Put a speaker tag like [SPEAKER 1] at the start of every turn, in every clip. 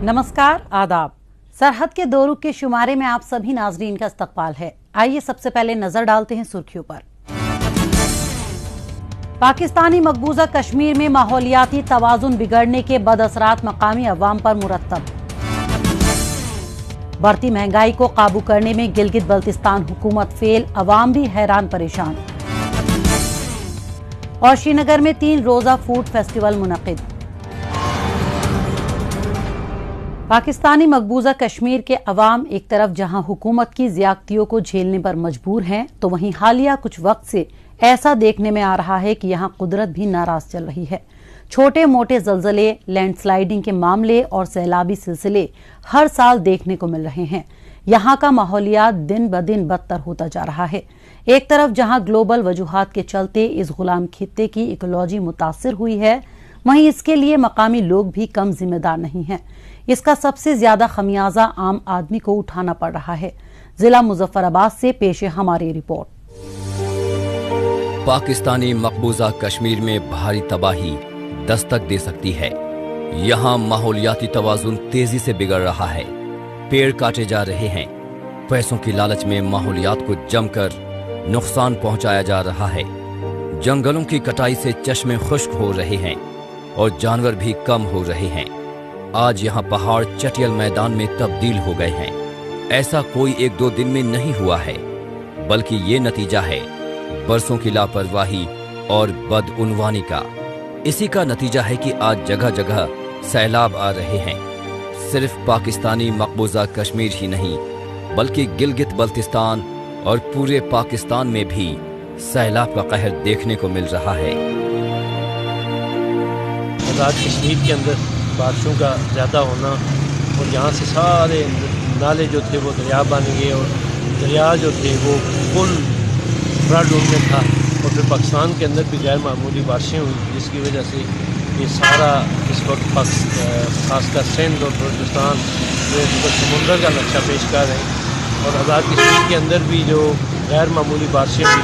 [SPEAKER 1] नमस्कार, आदाब। सरहद के दो रुख के शुमारे में आप सभी नाजरीन का इस्तकबाल है। आइए सबसे पहले नजर डालते हैं सुर्खियों पर। पाकिस्तानी मकबूजा कश्मीर में माहौलियाती तवाजुन बिगड़ने के बदअसरात मकामी अवाम पर मुरत्तब। बढ़ती महंगाई को काबू करने में गिलगित बल्तिस्तान हुकूमत फेल, अवाम भी हैरान परेशान। और श्रीनगर में 3 रोजा फूड फेस्टिवल मुनक्किद। पाकिस्तानी मकबूजा कश्मीर के अवाम एक तरफ जहां हुकूमत की ज्यादतियों को झेलने पर मजबूर हैं, तो वहीं हालिया कुछ वक्त से ऐसा देखने में आ रहा है कि यहां कुदरत भी नाराज चल रही है। छोटे मोटे जलजले, लैंडस्लाइडिंग के मामले और सैलाबी सिलसिले हर साल देखने को मिल रहे हैं। यहां का माहौलियात दिन ब दिन बदतर होता जा रहा है। एक तरफ जहां ग्लोबल वजूहात के चलते इस गुलाम खित्ते की इकोलॉजी मुतासिर हुई है, वहीं इसके लिए मकामी लोग भी कम जिम्मेदार नहीं हैं। इसका सबसे ज्यादा खमियाजा आम आदमी को उठाना पड़ रहा है। जिला मुजफ्फराबाद से पेश है हमारी रिपोर्ट।
[SPEAKER 2] पाकिस्तानी मकबूजा कश्मीर में भारी तबाही दस्तक दे सकती है। यहाँ माहौलियाती तवाजुन तेजी से बिगड़ रहा है। पेड़ काटे जा रहे हैं। पैसों की लालच में माहौलियात को जमकर नुकसान पहुंचाया जा रहा है। जंगलों की कटाई से चश्मे खुश्क हो रहे हैं और जानवर भी कम हो रहे हैं। आज यहाँ पहाड़ चटियल मैदान में तब्दील हो गए हैं। ऐसा कोई 1-2 दिन में नहीं हुआ है, बल्कि ये नतीजा है बरसों की लापरवाही और बदउनवानी का। इसी का नतीजा है कि आज जगह जगह सैलाब आ रहे हैं। सिर्फ पाकिस्तानी मकबूजा कश्मीर ही नहीं, बल्कि गिलगित बल्तिस्तान और पूरे पाकिस्तान में भी सैलाब का कहर देखने को मिल रहा है।
[SPEAKER 3] आज़ाद कश्मीर के अंदर बारिशों का ज़्यादा होना और यहाँ से सारे नाले जो थे वो दरिया बन गए और दरिया जो थे वो फुल फ्लड में था। और फिर पाकिस्तान के अंदर भी गैर मामूली बारिशें हुई, जिसकी वजह से ये सारा इस वक्त खासकर सिंध और बलूचिस्तान जो समुंदर का नक्शा पेश कर रहे हैं। और आज़ाद कश्मीर के अंदर भी जो गैर मामूली बारिशें हुई,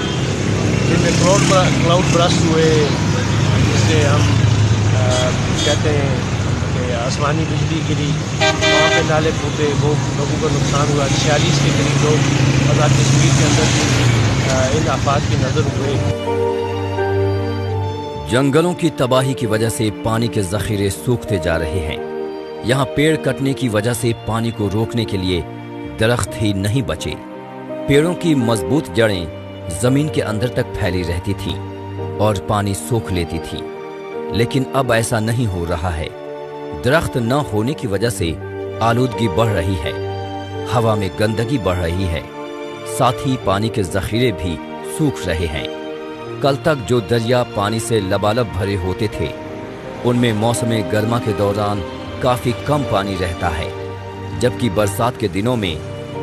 [SPEAKER 3] जिनमें क्लाउड ब्रस्ट हुए, जिससे हम कहते हैं कि आसमानी बिजली गिरी, वहाँ पे नाले फूटे, वो लोगों को नुकसान हुआ। 46 के करीब लोग आज़ाद कश्मीर के अंदर इन आफात की नज़र हुए।
[SPEAKER 2] जंगलों की तबाही की वजह से पानी के जखीरे सूखते जा रहे हैं। यहाँ पेड़ कटने की वजह से पानी को रोकने के लिए दरख्त ही नहीं बचे। पेड़ों की मजबूत जड़ें जमीन के अंदर तक फैली रहती थी और पानी सोख लेती थी, लेकिन अब ऐसा नहीं हो रहा है। दरख्त न होने की वजह से आलूदगी बढ़ रही है, हवा में गंदगी बढ़ रही है, साथ ही पानी के जखीरे भी सूख रहे हैं। कल तक जो दरिया पानी से लबालब भरे होते थे, उनमें मौसम गर्मा के दौरान काफी कम पानी रहता है, जबकि बरसात के दिनों में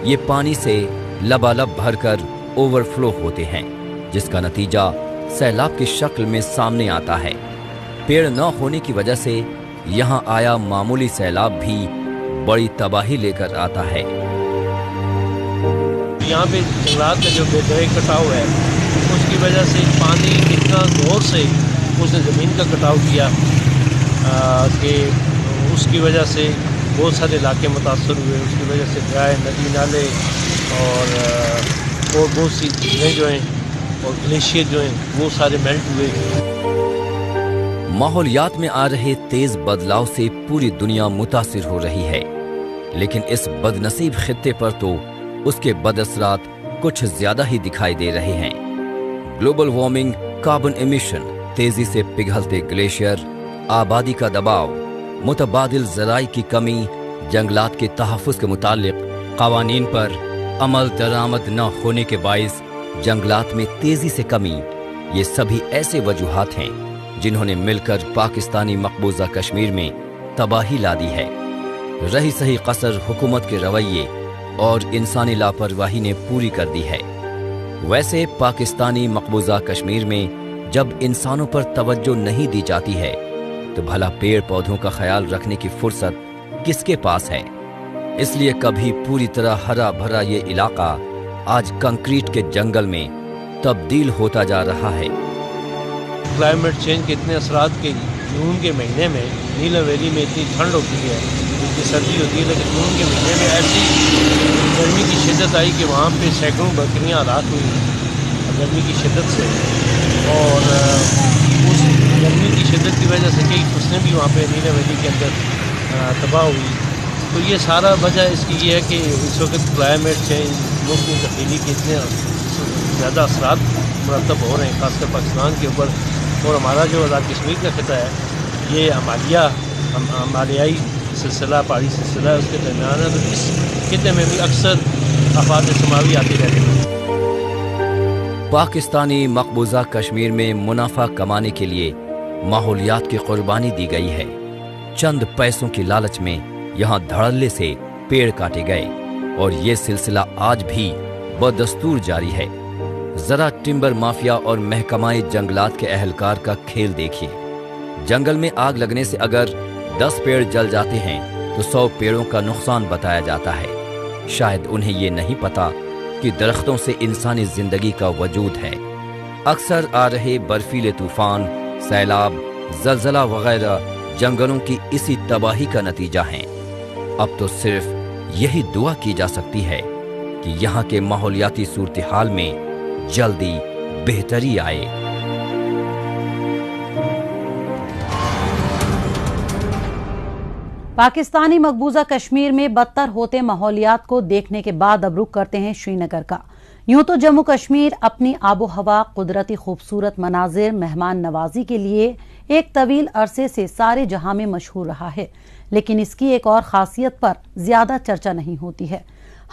[SPEAKER 2] ये पानी से लबालब भरकर ओवरफ्लो होते हैं, जिसका नतीजा सैलाब की शक्ल में सामने आता है। पेड़ न होने की वजह से यहाँ आया मामूली सैलाब भी बड़ी तबाही लेकर आता है।
[SPEAKER 3] यहाँ पे जंगलात का जो बेदरे कटाव है, उसकी वजह से पानी इतना जोर से उसने ज़मीन का कटाव किया कि उसकी वजह से बहुत सारे इलाके मुतासर हुए। उसकी वजह से ड्राई नदी नाले और बहुत सी झीलें जो हैं और ग्लेशियर जो हैं वो सारे मेल्ट हुए।
[SPEAKER 2] माहौलियात में आ रहे तेज बदलाव से पूरी दुनिया मुतासिर हो रही है, लेकिन इस बदनसीब खित्ते पर तो उसके बदअसरात कुछ ज्यादा ही दिखाई दे रहे हैं। ग्लोबल वार्मिंग, कार्बन एमिशन, तेजी से पिघलते ग्लेशियर, आबादी का दबाव, मुतबादिल ज़राई की कमी, जंगलात के तहफ़्फ़ुज़ के मुतालिक क़वानीन पर अमल दरामद न होने के बाइस जंगलात में तेजी से कमी, ये सभी ऐसे वजूहात हैं जिन्होंने मिलकर पाकिस्तानी मकबूजा कश्मीर में तबाही ला दी है। रही सही कसर हुकूमत के रवैये और इंसानी लापरवाही ने पूरी कर दी है। वैसे पाकिस्तानी मकबूजा कश्मीर में जब इंसानों पर तवज्जो नहीं दी जाती है, तो भला पेड़ पौधों का ख्याल रखने की फुर्सत किसके पास है। इसलिए कभी पूरी तरह हरा भरा ये इलाका आज कंक्रीट के जंगल में तब्दील होता जा रहा है।
[SPEAKER 3] क्लाइमेट चेंज के इतने असरात के जून के महीने में नीला वैली में इतनी ठंड होती है کیونکہ سردی ہوتی ہے، لیکن جون کے مہینے میں ایسی گرمی کی شدت آئی کہ وہاں پہ سینکڑوں بکریاں ہلاک ہوئی گرمی کی شدت سے، اور اس گرمی کی شدت کی وجہ سے کئی فصلیں بھی وہاں پہ نیلا ویلی کے اندر تباہ ہوئی۔ تو یہ سارا وجہ اس کی یہ ہے کہ اس وقت کلائمیٹ چینج، موسمی تبدیلی کے اتنے زیادہ اثرات مرتب ہو رہے ہیں، خاص کر پاکستان کے اوپر، اور ہمارا جو آزاد کشمیر کا خطہ ہے یہ ہمالیائی سلسلہ، پہاڑی سلسلہ ہے، اس کے درمیان ہے، تو اس خطے میں بھی اکثر آفات سماوی آتی رہتی ہیں۔
[SPEAKER 2] پاکستانی مقبوضہ کشمیر میں منافع کمانے کے لیے ماحولیات کی قربانی دی گئی ہے۔ چند پیسوں کی لالچ میں یہاں دھڑلے سے پیڑ کاٹے گئے اور یہ سلسلہ آج بھی بدستور جاری ہے۔ ذرا ٹمبر مافیا اور محکمہ جنگلات کے اہلکار کا کھیل دیکھیے۔ جنگل میں آگ لگنے سے اگر 10 پیڑ جل جاتے ہیں تو 100 پیڑوں کا نقصان بتایا جاتا ہے۔ شاید انہیں یہ نہیں پتا کہ درختوں سے انسانی زندگی کا وجود ہے۔ اکثر آ رہے برفیلے طوفان، سیلاب، زلزلہ وغیرہ جنگلوں کی اسی تباہی کا نتیجہ ہیں۔ اب تو صرف یہی دعا کی جا سکتی ہے کہ یہاں کے ماحولیاتی صورتحال میں جلدی بہتری آئے۔
[SPEAKER 1] پاکستانی مقبوضہ کشمیر میں بدتر ہوتے ماحولیات کو دیکھنے کے بعد اب رخ کرتے ہیں شری نگر کا۔ یوں تو جموں کشمیر اپنی آب و ہوا، قدرتی خوبصورت مناظر، مہمان نوازی کے لیے ایک طویل عرصے سے سارے جہاں میں مشہور رہا ہے، لیکن اس کی ایک اور خاصیت پر زیادہ چرچا نہیں ہوتی ہے۔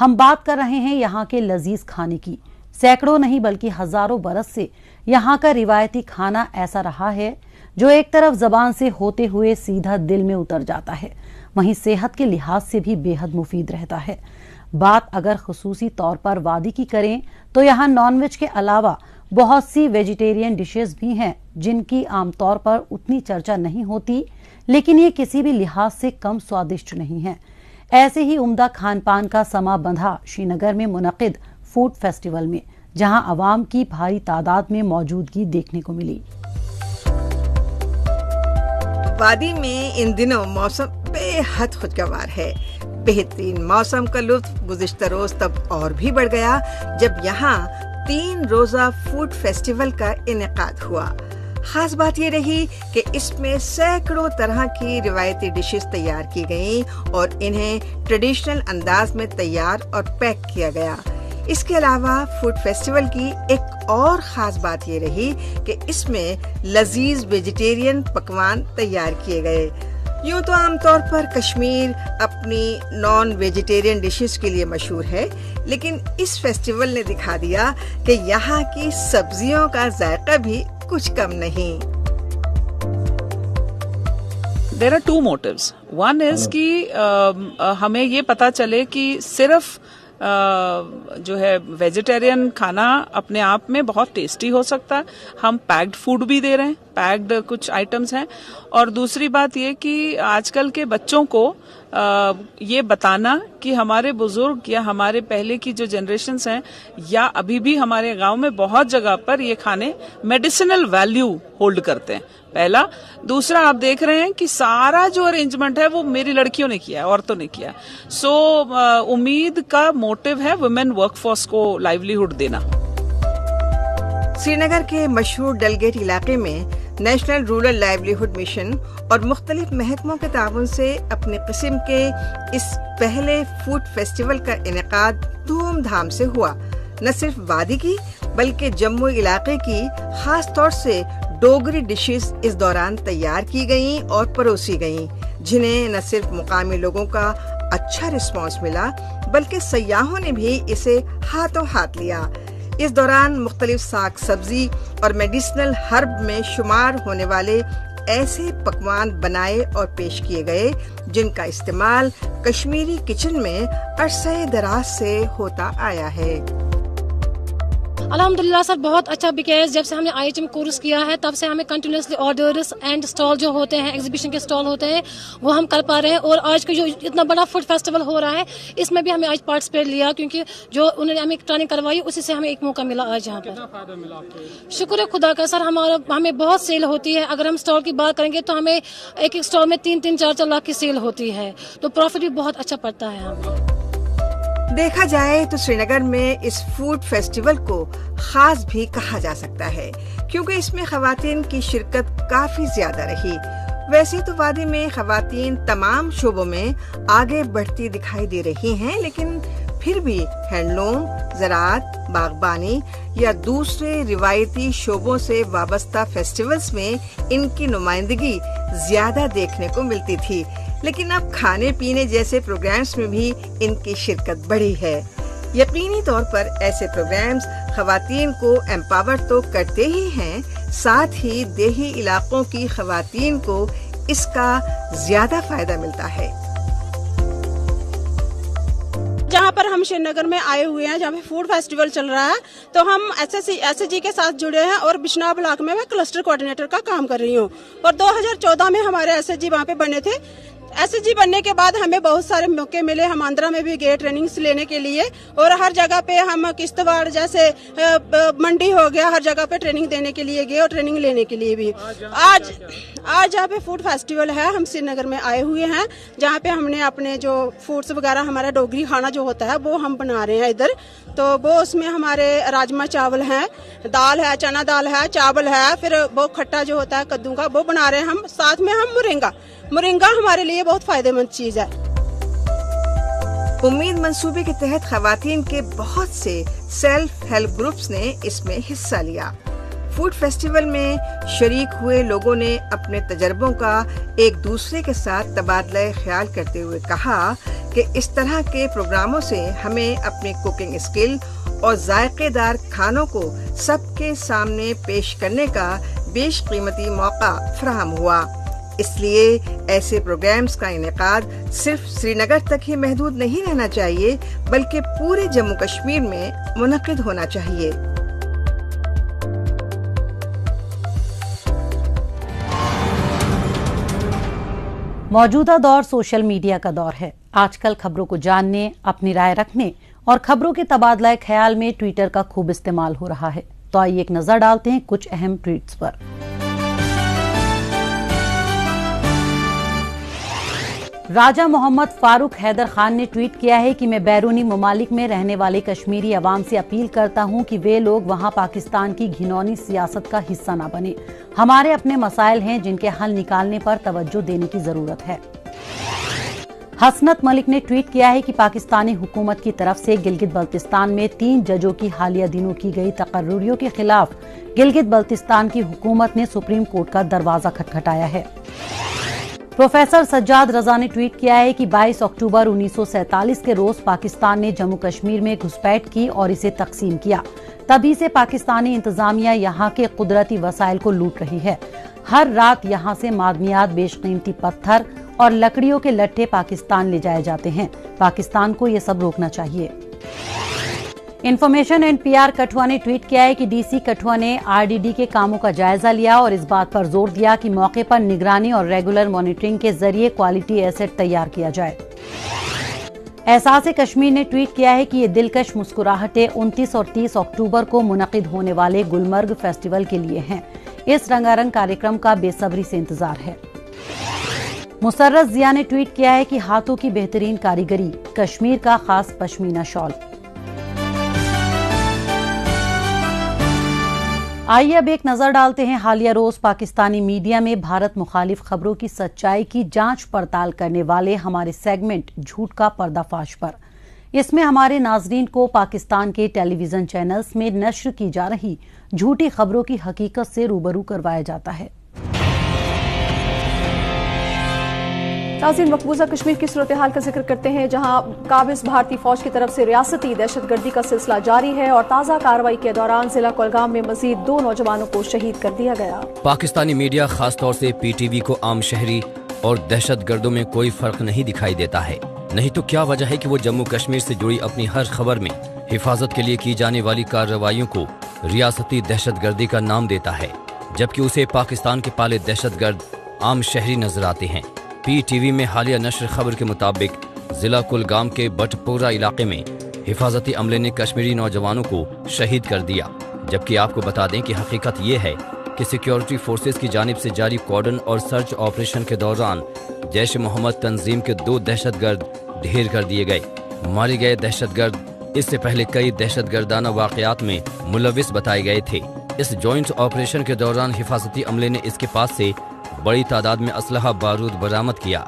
[SPEAKER 1] ہم بات کر رہے ہیں یہاں کے لذیذ کھانے کی۔ سینکڑوں نہیں بلکہ ہزاروں برس سے یہاں کا روایتی کھانا ایسا رہا ہے جو ایک طرف زبان سے ہوتے ہوئے سیدھا دل میں اتر جاتا ہے، وہیں صحت کے لحاظ سے بھی بے حد مفید رہتا ہے۔ بات اگر خصوصی طور پر وادی کی کریں تو یہاں نان ویج کے علاوہ بہت سی ویجیٹیرین ڈشز بھی ہیں جن کی عام طور پر اتنی چرچا نہیں ہوتی، لیکن یہ کسی بھی لحاظ سے کم سوادشٹ نہیں ہیں۔ ایسے ہی عمدہ کھان پان کا سما بندھا شری نگر میں منعقد فوڈ فیسٹیول میں، جہاں عوام کی بھاری تعداد میں موجودگی دیکھنے کو ملی۔
[SPEAKER 4] وادی میں ان دنوں موسم بے حد خوشگوار ہے۔ بہترین موسم کا لطف گزشتہ روز تب اور بھی بڑھ گیا جب یہاں 3 روزہ فوڈ فیسٹیول کا انعقاد ہوا۔ خاص بات یہ رہی کہ اس میں سینکڑوں طرح کی روایتی ڈشز تیار کی گئیں اور انہیں ٹریڈیشنل انداز میں تیار اور پیک کیا گیا۔ اس کے علاوہ فوڈ فیسٹیول کی ایک اور خاص بات یہ رہی کہ اس میں لذیذ ویجیٹیرین پکوان تیار کیے گئے۔ یوں تو عام طور پر کشمیر اپنی نان ویجیٹیرین ڈشز کے لیے مشہور ہے، لیکن اس فیسٹیول نے دکھا دیا کہ یہاں کی سبزیوں کا ذائقہ بھی کچھ کم نہیں۔
[SPEAKER 5] There are 2 motives. One is کہ ہمیں یہ پتا چلے کہ صرف جو ہے ویجیٹیرین کھانا اپنے آپ میں بہت ٹیسٹی ہو سکتا ہے۔ ہم پیکڈ فوڈ بھی دے رہے ہیں، پیکڈ کچھ آئٹمس ہیں، اور دوسری بات یہ کہ آج کل کے بچوں کو یہ بتانا کہ ہمارے بزرگ یا ہمارے پہلے کی جو جنریشنز ہیں یا ابھی بھی ہمارے گاؤں میں بہت جگہ پر یہ کھانے میڈیسنل ویلیو ہولڈ کرتے ہیں، پہلا۔ دوسرا آپ دیکھ رہے ہیں کہ سارا جو ارینجمنٹ ہے وہ میری لڑکیوں نے کیا ہے، عورتوں نے کیا ہے۔ سو امید کا موٹیو ہے ویمن ورک فورس کو لائیولی ہوڈ دینا۔
[SPEAKER 4] سری نگر کے مشہور ڈلگیٹ علاقے میں نیشنل رورل لائیولیہڈ مشن اور مختلف محکموں کے تعاون سے اپنی قسم کے اس پہلے فوڈ فیسٹیول کا انعقاد دھوم دھام سے ہوا۔ نہ صرف وادی کی بلکہ جموں علاقے کی خاص طور سے ڈوگری ڈشز اس دوران تیار کی گئیں اور پروسی گئیں، جنہیں نہ صرف مقامی لوگوں کا اچھا رسپانس ملا بلکہ سیاحوں نے بھی اسے ہاتھوں ہاتھ لیا۔ اس دوران مختلف ساگ سبزی اور میڈیسنل ہرب میں شمار ہونے والے ایسے پکوان بنائے اور پیش کیے گئے جن کا استعمال کشمیری کچن میں عرصہ دراز سے ہوتا آیا ہے۔
[SPEAKER 6] अल्हम्दुलिल्लाह सर बहुत अच्छा बिका है। जब से हमने IHM कोर्स किया है तब से हमें कंटिन्यूसली ऑर्डर्स एंड स्टॉल जो होते हैं, एग्जीबिशन के स्टॉल होते हैं, वो हम कर पा रहे हैं। और आज का जो इतना बड़ा फूड फेस्टिवल हो रहा है इसमें भी हमें आज पार्टिसिपेट लिया, क्योंकि जो उन्होंने हमें ट्रेनिंग करवाई उसी से हमें एक मौका मिला आज यहाँ पर।
[SPEAKER 7] कितना फायदा मिला आपको?
[SPEAKER 6] शुक्र है खुदा का सर, हमें बहुत सेल होती है। अगर हम स्टॉल की बात करेंगे तो हमें एक एक स्टॉल में 3-4 लाख की सेल होती है, तो प्रॉफिट भी बहुत अच्छा पड़ता है हमें।
[SPEAKER 4] देखा जाए तो श्रीनगर में इस फूड फेस्टिवल को खास भी कहा जा सकता है, क्योंकि इसमें खवातीन की शिरकत काफी ज्यादा रही। वैसे तो वादी में खवातीन तमाम शोबों में आगे बढ़ती दिखाई दे रही हैं, लेकिन फिर भी हैंडलूम, ज़राअत, बागबानी या दूसरे रिवायती शोबों से वाबस्ता फेस्टिवल्स में इनकी नुमाइंदगी ज्यादा देखने को मिलती थी। लेकिन अब खाने पीने जैसे प्रोग्राम्स में भी इनकी शिरकत बढ़ी है। यकीनी तौर पर ऐसे प्रोग्राम्स खवातीन को एम्पावर तो करते ही हैं, साथ ही देही इलाकों की खवातीन को इसका ज्यादा फायदा मिलता है।
[SPEAKER 8] जहाँ पर हम श्रीनगर में आए हुए हैं, जहाँ पे फूड फेस्टिवल चल रहा है, तो हम SSG के साथ जुड़े हैं और बिश्नाह ब्लॉक में मैं क्लस्टर कोऑर्डिनेटर का काम कर रही हूँ। और 2014 में हमारे SSG वहाँ पे बने थे। SSG बनने के बाद हमें बहुत सारे मौके मिले। हम आंध्रा में भी गए ट्रेनिंग्स लेने के लिए, और हर जगह पे हम किश्तवाड़ जैसे मंडी हो गया, हर जगह पे ट्रेनिंग देने के लिए गए और ट्रेनिंग लेने के लिए भी। आज जहाँ पे फूड फेस्टिवल है, हम श्रीनगर में आए हुए हैं, जहाँ पे हमने अपने जो फूड्स वगैरह, हमारा डोगरी खाना जो होता है वो हम बना रहे हैं इधर। तो वो उसमें हमारे राजमा चावल हैं, दाल है, चना दाल है, चावल है, फिर वो खट्टा जो होता है कद्दू का वो बना रहे हैं हम। साथ में हम मुरिंगा हमारे लिए बहुत फायदेमंद चीज है।
[SPEAKER 4] उम्मीद मंसूबे के तहत खवातीन के बहुत से सेल्फ हेल्प ग्रुप्स ने इसमें हिस्सा लिया। फूड फेस्टिवल में शरीक हुए लोगों ने अपने तजर्बों का एक दूसरे के साथ तबादला ख्याल करते हुए कहा कि इस तरह के प्रोग्रामों से हमें अपनी कुकिंग स्किल और जायकेदार खानों को सबके सामने पेश करने का बेशकीमती मौका फराहम हुआ। इसलिए ऐसे प्रोग्राम्स का इनेकाद सिर्फ श्रीनगर तक ही महदूद नहीं रहना चाहिए, बल्कि पूरे जम्मू कश्मीर में मुनक्किद होना चाहिए।
[SPEAKER 1] मौजूदा दौर सोशल मीडिया का दौर है। आजकल खबरों को जानने, अपनी राय रखने और खबरों के तबादला ख्याल में ट्विटर का खूब इस्तेमाल हो रहा है। तो आइए एक नजर डालते हैं कुछ अहम ट्वीट्स पर। राजा मोहम्मद फारूक हैदर खान ने ट्वीट किया है कि मैं बैरूनी ममालिक में रहने वाले कश्मीरी अवाम से अपील करता हूं कि वे लोग वहां पाकिस्तान की घिनौनी सियासत का हिस्सा न बने। हमारे अपने मसाइल हैं जिनके हल निकालने पर तवज्जो देने की जरूरत है। हसनत मलिक ने ट्वीट किया है कि पाकिस्तानी हुकूमत की तरफ से गिलगित बल्तिस्तान में 3 जजों की हालिया दिनों की गई तकर्रुरियों के खिलाफ गिलगित बल्तिस्तान की हुकूमत ने सुप्रीम कोर्ट का दरवाजा खटखटाया है। प्रोफेसर सज्जाद रजा ने ट्वीट किया है कि 22 अक्टूबर 1947 के रोज पाकिस्तान ने जम्मू कश्मीर में घुसपैठ की और इसे तकसीम किया। तभी से पाकिस्तानी इंतजामिया यहाँ के कुदरती वसाइल को लूट रही है। हर रात यहाँ से मादनियात, बेशकीमती पत्थर और लकड़ियों के लट्ठे पाकिस्तान ले जाए जाते हैं। पाकिस्तान को ये सब रोकना चाहिए। इंफॉर्मेशन एंड PR कठुआ ने ट्वीट किया है कि DC कठुआ ने RDD के कामों का जायजा लिया और इस बात पर जोर दिया कि मौके पर निगरानी और रेगुलर मॉनिटरिंग के जरिए क्वालिटी एसेट तैयार किया जाए। एहसास कश्मीर ने ट्वीट किया है कि ये दिलकश मुस्कुराहटें 29 और 30 अक्टूबर को मुनक़िद होने वाले गुलमर्ग फेस्टिवल के लिए हैं। इस रंगारंग कार्यक्रम का बेसब्री से इंतजार है। मुसर्रत जिया ने ट्वीट किया है कि हाथों की बेहतरीन कारीगरी, कश्मीर का खास पश्मीना शॉल। आइए अब एक नजर डालते हैं हालिया रोज पाकिस्तानी मीडिया में भारत मुखालिफ खबरों की सच्चाई की जांच पड़ताल करने वाले हमारे सेगमेंट झूठ का पर्दाफाश पर। इसमें हमारे नाजरीन को पाकिस्तान के टेलीविजन चैनल्स में नश्र की जा रही झूठी खबरों की हकीकत से रूबरू करवाया जाता है।
[SPEAKER 9] नाज़रीन, मकबूजा कश्मीर की सूरत हाल का जिक्र करते हैं, जहां काबिज भारतीय फौज की तरफ से रियासती दहशतगर्दी का सिलसिला जारी है और ताज़ा कार्रवाई के दौरान जिला कुलगाम में मजीद 2 नौजवानों को शहीद कर दिया गया।
[SPEAKER 2] पाकिस्तानी मीडिया खासतौर से PTV को आम शहरी और दहशतगर्दों में कोई फर्क नहीं दिखाई देता है। नहीं तो क्या वजह है कि वो जम्मू कश्मीर से जुड़ी अपनी हर खबर में हिफाजत के लिए की जाने वाली कार्रवाइयों को रियासती दहशतगर्दी का नाम देता है, जबकि उसे पाकिस्तान के पाले दहशतगर्द आम शहरी नजर आते हैं। PTV में हालिया नश्र खबर के मुताबिक जिला कुलगाम के बटपोरा इलाके में हिफाजती अमले ने कश्मीरी नौजवानों को शहीद कर दिया, जबकि आपको बता दें कि हकीकत ये है कि सिक्योरिटी फोर्सेस की जानिब से जारी कॉर्डन और सर्च ऑपरेशन के दौरान जैश मोहम्मद तंजीम के 2 दहशतगर्द ढेर कर दिए गए। मारे गए दहशतगर्द इससे पहले कई दहशतगर्दाना वाकयात में मुलविस बताए गए थे। इस जॉइंट ऑपरेशन के दौरान हिफाजती अमले ने इसके पास से बड़ी तादाद में असलहा बारूद बरामद किया।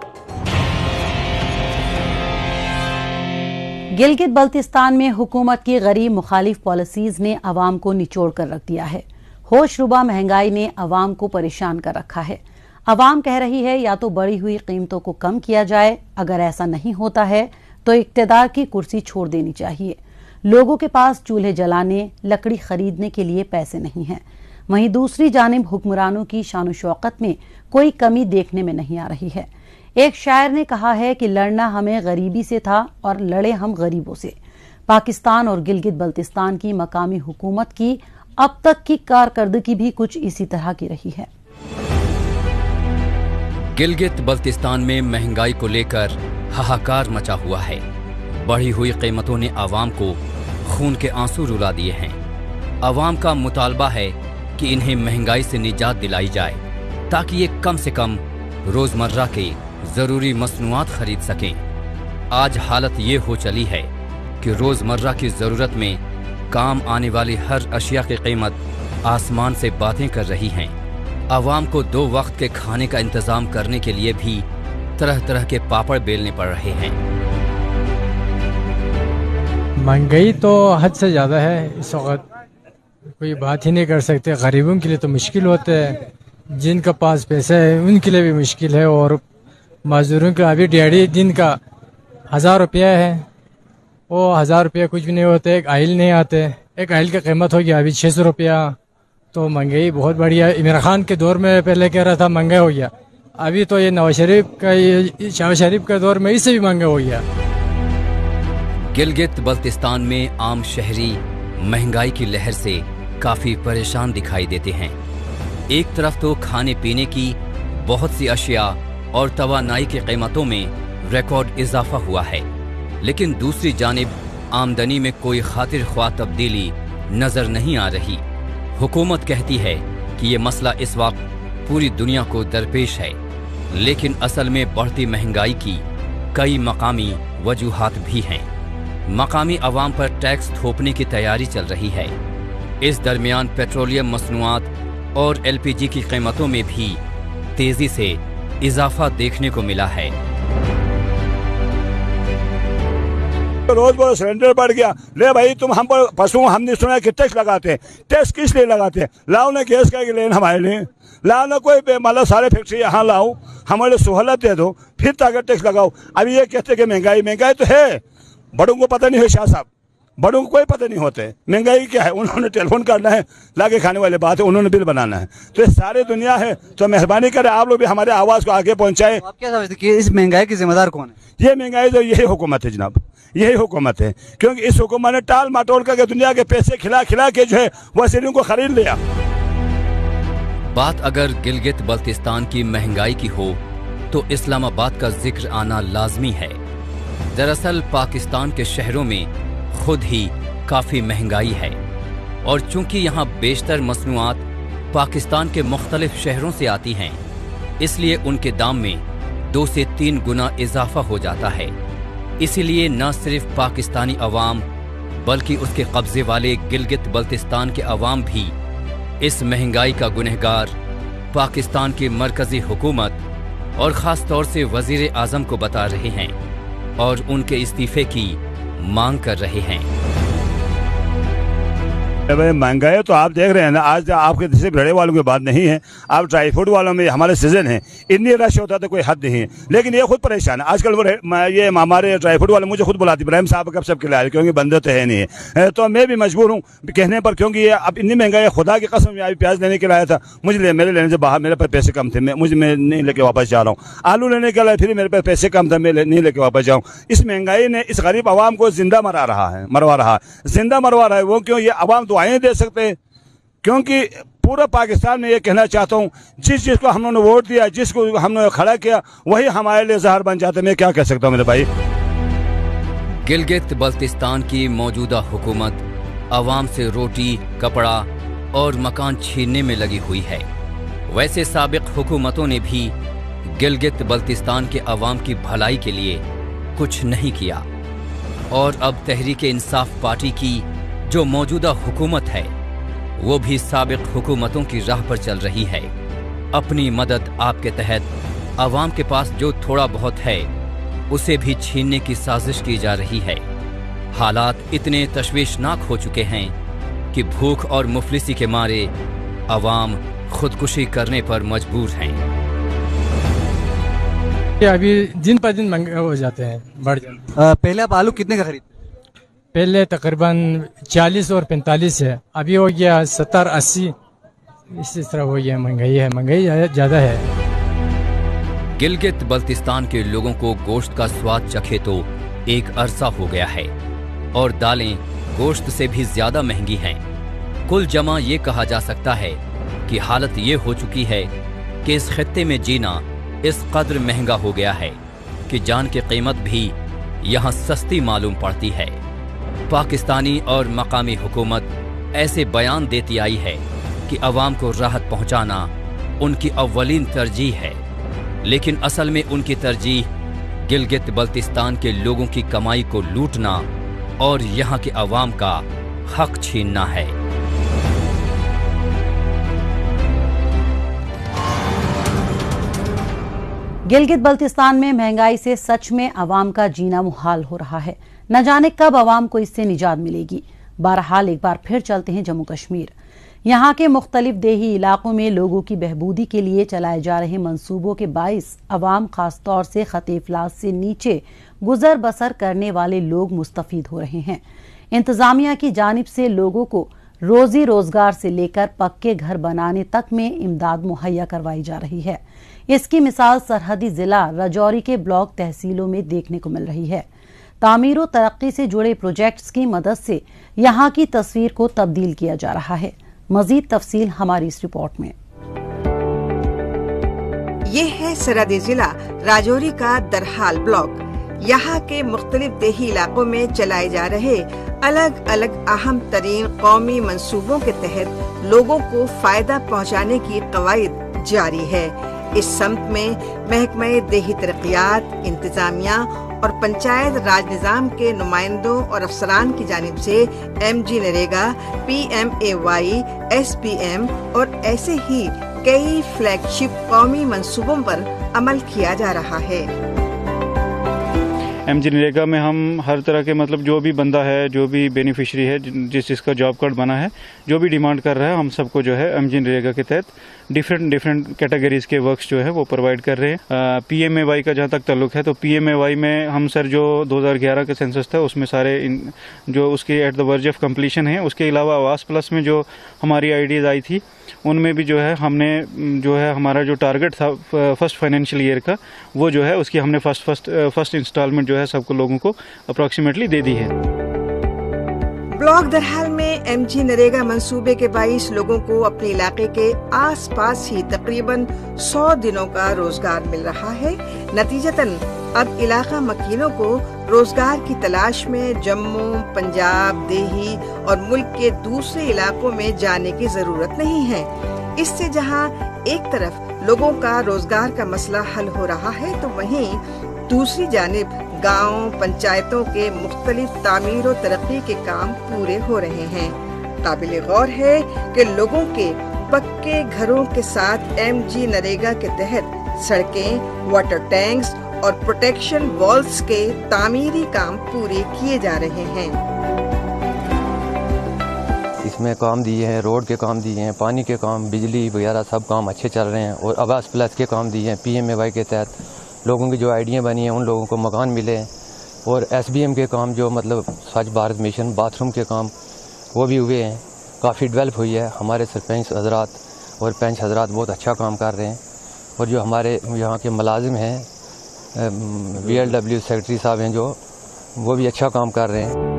[SPEAKER 1] गिलगित बल्तिस्तान में हुकूमत की गरीब मुखालिफ पॉलिसीज ने अवाम को निचोड़ कर रख दिया है। होशरुबा महंगाई ने अवाम को परेशान कर रखा है। अवाम कह रही है या तो बढ़ी हुई कीमतों को कम किया जाए, अगर ऐसा नहीं होता है तो इक्तदार की कुर्सी छोड़ देनी चाहिए। लोगों के पास चूल्हे जलाने, लकड़ी खरीदने के लिए पैसे नहीं हैं। वहीं दूसरी जानिब हुक्मरानों की शान शौकत में कोई कमी देखने में नहीं आ रही है। एक शायर ने कहा है कि लड़ना हमें गरीबी से था और लड़े हम गरीबों से। पाकिस्तान और गिलगित बल्तिस्तान की मकामी हुकूमत की अब तक की कारकर्दगी भी कुछ इसी तरह की रही है।
[SPEAKER 2] गिलगित बल्तिस्तान में महंगाई को लेकर हाहाकार मचा हुआ है। बढ़ी हुई कीमतों ने आवाम को खून के आंसू रुला दिए हैं। आवाम का मुतालबा है कि इन्हें महंगाई से निजात दिलाई जाए ताकि ये कम से कम रोजमर्रा के जरूरी मसनूआत खरीद सकें। आज हालत ये हो चली है कि रोजमर्रा की जरूरत में काम आने वाली हर अशिया की कीमत आसमान से बातें कर रही हैं। आवाम को 2 वक्त के खाने का इंतजाम करने के लिए भी तरह तरह के पापड़ बेलने पड़ रहे हैं।
[SPEAKER 7] महंगाई तो हद से ज़्यादा है इस वक्त, कोई बात ही नहीं कर सकते। गरीबों के लिए तो मुश्किल होता है, जिनका पास पैसा है उनके लिए भी मुश्किल है। और मजदूरों का अभी दिहाड़ी दिन का 1000 रुपया है, वो 1000 रुपया कुछ भी नहीं होते। एक आइल नहीं आते, एक आइल की कीमत हो गया अभी 600 रुपया। तो महंगाई बहुत बढ़िया। इमरान खान के दौर में पहले कह रहा था महंगा हो गया, अभी तो ये नवाज शरीफ का दौर में इससे भी महंगा हो गया।
[SPEAKER 2] गिलगित बल्तिस्तान में आम शहरी महंगाई की लहर से काफी परेशान दिखाई देते हैं। एक तरफ तो खाने पीने की बहुत सी अशिया और तवानाई की कीमतों में रिकॉर्ड इजाफा हुआ है, लेकिन दूसरी जानिब आमदनी में कोई खातिर ख्वाह तब्दीली नजर नहीं आ रही। हुकूमत कहती है कि ये मसला इस वक्त पूरी दुनिया को दरपेश है, लेकिन असल में बढ़ती महंगाई की कई मकामी वजूहात भी हैं। मकामी अवाम पर टैक्स थोपने की तैयारी चल रही है। इस दरमियान पेट्रोलियम मसनूआत और LPG की कीमतों में भी तेजी से इजाफा देखने को मिला है।
[SPEAKER 10] रोज बोलो सिलेंडर बढ़ गया, ले भाई तुम हम पर पशु, हमने सुना कि टैक्स लगाते हैं। टैक्स किस लिए लगाते हैं? लाओ ना गैस का लेन हमारे लिए, लाओ ना कोई मतलब सारे फैक्ट्री यहाँ लाओ, हमारे सहूलत दे दो, फिर ताकत टैक्स लगाओ। अभी ये कहते कि महंगाई तो है, बड़ों को पता नहीं है। शाह साहब, बड़ों को कोई पता नहीं होते महंगाई क्या है। उन्होंने टेलीफोन करना है, लाके खाने वाली बात है, उन्होंने बिल बनाना है। तो ये सारी दुनिया है, तो मेहरबानी करें आप लोग भी हमारे आवाज़ को आगे पहुँचाएं।
[SPEAKER 11] आप क्या समझते कि इस महंगाई की जिम्मेदार कौन है?
[SPEAKER 10] ये महंगाई तो यही हुकूमत है जनाब, यही हुकूमत है, क्योंकि इस हुकूमत ने टाल मटोल करके दुनिया के पैसे खिला खिला के जो है वसीलों को खरीद लिया।
[SPEAKER 2] बात अगर गिलगित बल्तिस्तान की महंगाई की हो तो इस्लामाबाद का जिक्र आना लाजमी है। दरअसल पाकिस्तान के शहरों में खुद ही काफी महंगाई है, और चूंकि यहाँ बेशतर मसनूआत पाकिस्तान के मुख्तलिफ शहरों से आती हैं, इसलिए उनके दाम में 2 से 3 गुना इजाफा हो जाता है। इसीलिए न सिर्फ पाकिस्तानी अवाम बल्कि उसके कब्जे वाले गिलगित बल्तिस्तान के अवाम भी इस महंगाई का गुनहगार पाकिस्तान की मरकजी हुकूमत और ख़ास तौर से वज़ीर आज़म को बता रहे हैं और उनके इस्तीफे की मांग कर रहे हैं।
[SPEAKER 10] महंगाई तो आप देख रहे हैं ना, आज आपके सिर्फ रेड़े वालों की बात नहीं है, आप ड्राई फ्रूट वालों में हमारे सीजन है, इतनी रश होता तो कोई हद नहीं है, लेकिन ये खुद परेशान है आजकल। ये हमारे ड्राई फ्रूट वाले मुझे खुद बुलाते, इब्राहिम साहब कब सब खिला रहे, क्योंकि बंदे तो है नहीं है, तो मैं भी मजबूर हूँ कहने पर, क्योंकि ये अब इतनी महंगाई है। खुदा की कसम, मैं प्याज लेने के लाया था, मेरे लेने से बाहर मेरे पास पैसे कम थे, मैं नहीं लेके वापस जा रहा हूँ। आलू लेने के लाया, फिर मेरे पास पैसे कम था, मैं नहीं लेके वापस जाऊँ। इस महंगाई ने इस गरीब आवाम को जिंदा मरवा रहा है। वो क्यों? ये आवाम दुआएं दे सकते हैं, क्योंकि पूरा पाकिस्तान में ये कहना चाहता हूँ, जिस को हम लोगों ने वोट दिया, जिसको हमने खड़ा किया, वही हमारे लिए जहर बन जाता है। मैं क्या कह सकता हूँ मेरे भाई।
[SPEAKER 2] गिलगित बल्तिस्तान की मौजूदा हुकूमत अवाम से रोटी, कपड़ा और मकान छीनने में लगी हुई है। वैसे साबिक हुकूमतों ने भी गिलगित बल्तिस्तान के अवाम की भलाई के लिए कुछ नहीं किया, और अब तहरीक-ए-इंसाफ पार्टी की जो मौजूदा हुकूमत है वो भी साबिक हुकूमतों की राह पर चल रही है। अपनी मदद आपके तहत अवाम के पास जो थोड़ा बहुत है उसे भी छीनने की साजिश की जा रही है। हालात इतने तशवीशनाक हो चुके हैं कि भूख और मुफलिसी के मारे अवाम खुदकुशी करने पर मजबूर हैं।
[SPEAKER 7] अभी दिन पर दिन महंगे हो जाते हैं, बढ़ जाते हैं।
[SPEAKER 11] पहले आप आलू कितने का खरीदते?
[SPEAKER 7] पहले तकरीबन 40 और 45 है, अभी हो गया 70-80, इसी तरह हो गया। महंगाई ज़्यादा है।
[SPEAKER 2] गिलगित बल्तिस्तान के लोगों को गोश्त का स्वाद चखे तो एक अरसा हो गया है, और दालें गोश्त से भी ज़्यादा महंगी हैं। कुल जमा ये कहा जा सकता है कि हालत ये हो चुकी है कि इस खित्ते में जीना इस कदर महंगा हो गया है कि जान की कीमत भी यहाँ सस्ती मालूम पड़ती है। पाकिस्तानी और मकामी हुकूमत ऐसे बयान देती आई है कि अवाम को राहत पहुंचाना उनकी अव्वलीन तरजीह है, लेकिन असल में उनकी तरजीह गिलगित बल्तिस्तान के लोगों की कमाई को लूटना और यहाँ के अवाम का हक छीनना है।
[SPEAKER 1] गिलगित बल्तिस्तान में महंगाई से सच में अवाम का जीना मुहाल हो रहा है। न जाने कब अवाम को इससे निजात मिलेगी। बहरहाल एक बार फिर चलते हैं जम्मू कश्मीर। यहाँ के मुख्तलिफ देही इलाकों में लोगों की बहबूदी के लिए चलाए जा रहे मंसूबों के बाइस अवाम खास तौर से खते इफलास से नीचे गुजर बसर करने वाले लोग मुस्तफीद हो रहे हैं। इंतजामिया की जानिब से लोगों को रोजी रोजगार से लेकर पक्के घर बनाने तक में इमदाद मुहैया करवाई जा रही है। इसकी मिसाल सरहदी जिला राजौरी के ब्लॉक तहसीलों में देखने को मिल रही है। तामीर और तरक्की से जुड़े प्रोजेक्ट्स की मदद से यहाँ की तस्वीर को तब्दील किया जा रहा है। मजीद तफसील हमारी इस रिपोर्ट में।
[SPEAKER 4] ये है सरहदी जिला राजौरी का दरहाल ब्लॉक। यहाँ के मुख्तलिफ देही इलाकों में चलाए जा रहे अलग अलग अहम तरीन कौमी मंसूबों के तहत लोगों को फायदा पहुँचाने की कवायद जारी है। इस सम्त में महकमे देही तरक्कियात, इंतजामिया और पंचायत राज निजाम के नुमाइंदों और अफसरान की जानिब से MG नरेगा, PMAY, SPM और ऐसे ही कई फ्लैगशिप कौमी मंसूबों पर अमल किया जा रहा है।
[SPEAKER 12] MG नरेगा में हम हर तरह के मतलब जो भी बंदा है, जो भी बेनिफिशरी है, जिसका जॉब कार्ड बना है, जो भी डिमांड कर रहा है, हम सबको जो है MG नरेगा के तहत डिफरेंट कैटेगरीज के वर्क्स जो है वो प्रोवाइड कर रहे हैं। PMAY का जहाँ तक ताल्लुक है तो PMAY में हम सर जो 2011 का सेंसस था उसमें सारे जो उसके at the verge of completion है। उसके अलावा आवास प्लस में जो हमारी आईडीज आई थी उनमें भी जो है हमने जो है हमारा जो टारगेट था फर्स्ट फाइनेंशियल ईयर का वो जो है उसकी हमने फर्स्ट इंस्टॉलमेंट जो है सबको लोगों को अप्रॉक्सीमेटली दे दी है।
[SPEAKER 4] ब्लॉक दरहाल में MG नरेगा मंसूबे के 22 लोगों को अपने इलाके के आसपास ही तकरीबन 100 दिनों का रोजगार मिल रहा है। नतीजतन अब इलाका मकीनों को रोजगार की तलाश में जम्मू, पंजाब, देही और मुल्क के दूसरे इलाकों में जाने की जरूरत नहीं है। इससे जहां एक तरफ लोगों का रोजगार का मसला हल हो रहा है तो वहीं दूसरी जानिब गांव, पंचायतों के मुख्तलिफ तामीर और तरक्की के काम पूरे हो रहे हैं। काबिल गौर है कि लोगों के पक्के घरों के साथ MG नरेगा के तहत सड़कें, वाटर टैंक्स और प्रोटेक्शन वॉल्स के तामीरी काम पूरे किए जा रहे हैं।
[SPEAKER 13] اس میں کام دیے ہیں، روڈ کے کام دیے ہیں، پانی کے کام، بجلی وغیرہ سب کام اچھے چل رہے ہیں، اور آواس پلس کے کام دیے ہیں۔ PMAY کے تحت لوگوں کی جو آئیڈیاں بنی ہیں ان لوگوں کو مکان ملے ہیں، اور SBM کے کام جو مطلب Swachh Bharat mission bath room کے کام وہ بھی ہوئے ہیں، کافی ڈیولپ ہوئی ہے۔ ہمارے سرپنچ حضرات اور پنچ حضرات بہت اچھا کام کر رہے ہیں، اور جو ہمارے یہاں کے ملازم ہیں VLW سیکرٹری صاحب ہیں جو وہ بھی اچھا کام کر رہے ہیں۔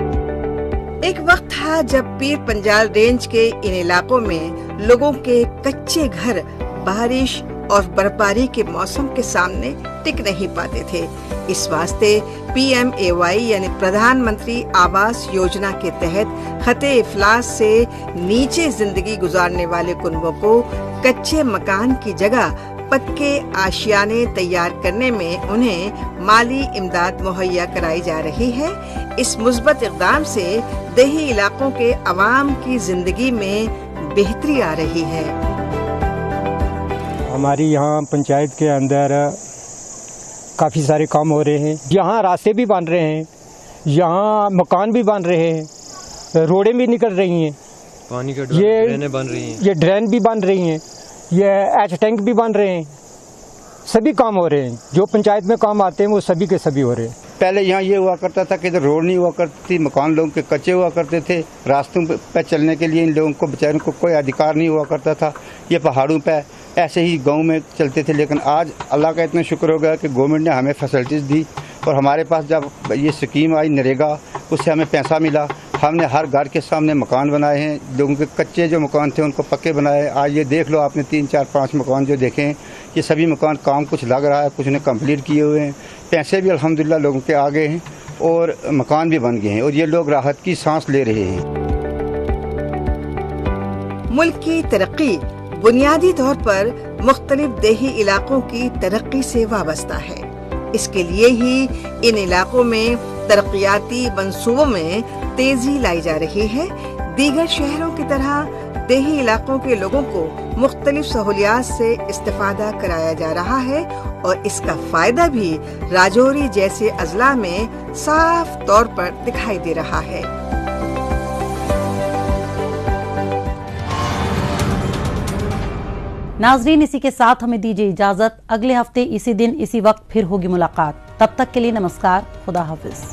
[SPEAKER 4] ایک وقت تھا جب پیر پنجال رینج کے ان علاقوں میں لوگوں کے کچے گھر بارش اور برفباری کے موسم کے سامنے ٹک نہیں پاتے تھے۔ اس واسطے PMAY یعنی پردھان منتری آواس یوجنا کے تحت خطے افلاس سے نیچے زندگی گزارنے والے کنبوں کو کچے مکان کی جگہ پکے آشیانے تیار کرنے میں انہیں مالی امداد مہیا کرائی جا رہی ہے۔ اس مثبت اقدام سے دیہی علاقوں کے عوام کی زندگی میں بہتری آ رہی ہے۔
[SPEAKER 14] ہماری یہاں پنچایت کے اندر کافی سارے کام ہو رہے ہیں، یہاں راستے بھی بن رہے ہیں، یہاں مکان بھی بن رہے ہیں، روڈیں بھی نکل رہی ہیں،
[SPEAKER 13] پانی کے
[SPEAKER 14] ڈرینیں بن رہی ہیں، یہ ڈرین بھی بن رہی ہیں، یہ ایچ ٹینک بھی بن رہے ہیں، سبھی کام ہو رہے ہیں۔ جو پنچایت میں کام آتے ہیں وہ سبھی کے سبھی ہو رہے ہیں۔
[SPEAKER 15] پہلے یہاں یہ ہوا کرتا تھا کہ ادھر روڈ نہیں ہوا کرتی تھی، مکان لوگوں کے کچے ہوا کرتے تھے، راستوں پہ چلنے کے لیے ان لوگوں کو بیچاروں کو کوئی ادھیکار نہیں ہوا کرتا تھا، یہ پہاڑوں پہ ایسے ہی گاؤں میں چلتے تھے۔ لیکن آج اللہ کا اتنا شکر ہو گیا کہ گورنمنٹ نے ہمیں فیسلٹیز دی، اور ہمارے پاس جب یہ اسکیم آئی نریگا اس سے ہمیں پیسہ ملا، ہم نے ہر گھر کے سامنے مکان بنائے ہیں، لوگوں کے کچے جو مکان تھے ان کو پکے بنائے۔ آج یہ دیکھ لو آپ نے 3 4 5 مکان جو دیکھے ہیں، یہ سبھی مکان کام کچھ لگ رہا ہے، کچھ نے کمپلیٹ کیے ہوئے ہیں، پیسے بھی الحمدللہ لوگوں کے آگے ہیں اور مکان بھی بن گئے ہیں، اور یہ لوگ راحت کی سانس لے رہے ہیں۔
[SPEAKER 4] ملک کی ترقی بنیادی طور پر مختلف دیہی علاقوں کی ترقی سے وابستہ ہے۔ اس کے لیے ہی ان علاقوں میں ترقیاتی منصوبوں میں تیزی لائی جا رہی ہے۔ دیگر شہروں کی طرح دیہی علاقوں کے لوگوں کو مختلف سہولیات سے استفادہ کرایا جا رہا ہے، اور اس کا فائدہ بھی راجوری جیسے اضلاع میں صاف طور پر دکھائی دے رہا ہے۔
[SPEAKER 1] ناظرین، اسی کے ساتھ ہمیں دیجیے اجازت، اگلے ہفتے اسی دن اسی وقت پھر ہوگی ملاقات۔ تب تک کے لیے نمسکار، خدا حافظ۔